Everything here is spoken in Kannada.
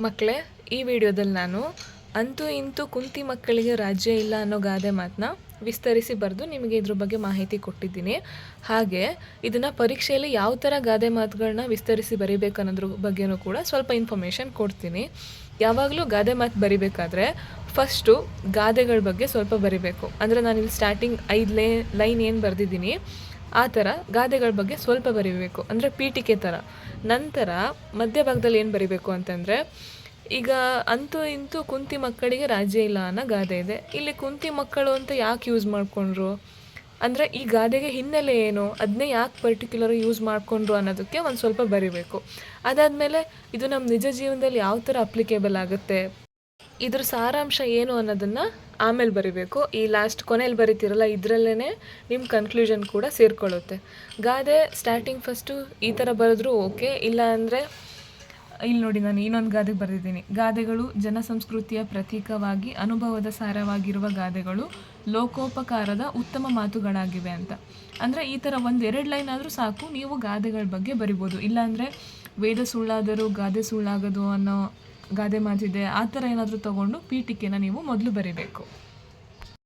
ಮಕ್ಕಳೇ, ಈ ವಿಡಿಯೋದಲ್ಲಿ ನಾನು ಅಂತೂ ಇಂತೂ ಕುಂತಿ ಮಕ್ಕಳಿಗೆ ರಾಜ್ಯ ಇಲ್ಲ ಅನ್ನೋ ಗಾದೆ ಮಾತನ್ನ ವಿಸ್ತರಿಸಿ ಬರೆದು ನಿಮಗೆ ಇದ್ರ ಬಗ್ಗೆ ಮಾಹಿತಿ ಕೊಟ್ಟಿದ್ದೀನಿ. ಹಾಗೆ ಇದನ್ನು ಪರೀಕ್ಷೆಯಲ್ಲಿ ಯಾವ ಥರ ಗಾದೆ ಮಾತುಗಳನ್ನ ವಿಸ್ತರಿಸಿ ಬರೀಬೇಕು ಅನ್ನೋದ್ರ ಬಗ್ಗೆನೂ ಕೂಡ ಸ್ವಲ್ಪ ಇನ್ಫಾರ್ಮೇಷನ್ ಕೊಡ್ತೀನಿ. ಯಾವಾಗಲೂ ಗಾದೆ ಮಾತು ಬರಿಬೇಕಾದ್ರೆ ಫಸ್ಟು ಗಾದೆಗಳ ಬಗ್ಗೆ ಸ್ವಲ್ಪ ಬರಿಬೇಕು. ಅಂದರೆ ನಾನಿಲ್ಲಿ ಸ್ಟಾರ್ಟಿಂಗ್ 5 ಲೈನ್ ಏನು ಬರೆದಿದ್ದೀನಿ ಆ ಥರ ಗಾದೆಗಳ ಬಗ್ಗೆ ಸ್ವಲ್ಪ ಬರೀಬೇಕು, ಅಂದರೆ ಪೀಠಿಕೆ ಥರ. ನಂತರ ಮಧ್ಯಭಾಗದಲ್ಲಿ ಏನು ಬರೀಬೇಕು ಅಂತಂದರೆ, ಈಗ ಅಂತೂ ಇಂತೂ ಕುಂತಿ ಮಕ್ಕಳಿಗೆ ರಾಜ್ಯ ಇಲ್ಲ ಅನ್ನೋ ಗಾದೆ ಇದೆ. ಇಲ್ಲಿ ಕುಂತಿ ಮಕ್ಕಳು ಅಂತ ಯಾಕೆ ಯೂಸ್ ಮಾಡಿಕೊಂಡ್ರು, ಅಂದರೆ ಈ ಗಾದೆಗೆ ಹಿನ್ನೆಲೆ ಏನು, ಅದನ್ನೇ ಯಾಕೆ ಪರ್ಟಿಕ್ಯುಲರ್ ಯೂಸ್ ಮಾಡಿಕೊಂಡ್ರು ಅನ್ನೋದಕ್ಕೆ ಒಂದು ಸ್ವಲ್ಪ ಬರೀಬೇಕು. ಅದಾದಮೇಲೆ ಇದು ನಮ್ಮ ನಿಜ ಜೀವನದಲ್ಲಿ ಯಾವ ಥರ ಅಪ್ಲಿಕೇಬಲ್ ಆಗುತ್ತೆ, ಇದ್ರ ಸಾರಾಂಶ ಏನು ಅನ್ನೋದನ್ನು ಆಮೇಲೆ ಬರಿಬೇಕು. ಈ ಲಾಸ್ಟ್ ಕೊನೆಯಲ್ಲಿ ಬರಿತೀರಲ್ಲ, ಇದರಲ್ಲೇ ನಿಮ್ಮ ಕನ್ಕ್ಲೂಷನ್ ಕೂಡ ಸೇರಿಕೊಳ್ಳುತ್ತೆ. ಗಾದೆ ಸ್ಟಾರ್ಟಿಂಗ್ ಫಸ್ಟು ಈ ಥರ ಬರೆದ್ರೂ ಓಕೆ, ಇಲ್ಲ ಅಂದರೆ ಇಲ್ಲಿ ನೋಡಿ, ನಾನು ಇನ್ನೊಂದು ಗಾದೆ ಬರೆದಿದ್ದೀನಿ. ಗಾದೆಗಳು ಜನಸಂಸ್ಕೃತಿಯ ಪ್ರತೀಕವಾಗಿ ಅನುಭವದ ಸಾರವಾಗಿರುವ ಗಾದೆಗಳು ಲೋಕೋಪಕಾರದ ಉತ್ತಮ ಮಾತುಗಳಾಗಿವೆ ಅಂತ. ಅಂದರೆ ಈ ಥರ 1-2 ಲೈನ್ ಆದರೂ ಸಾಕು, ನೀವು ಗಾದೆಗಳ ಬಗ್ಗೆ ಬರಿಬೋದು. ಇಲ್ಲಾಂದರೆ ವೇದ ಸುಳ್ಳಾದರೂ ಗಾದೆ ಸುಳ್ಳಾಗದು ಅನ್ನೋ ಗಾದೆ ಮಾತಿದೆ, ಆ ಥರ ಏನಾದರೂ ತೊಗೊಂಡು ಪೀಠಿಕೆನ ನೀವು ಮೊದಲು ಬರಿಬೇಕು.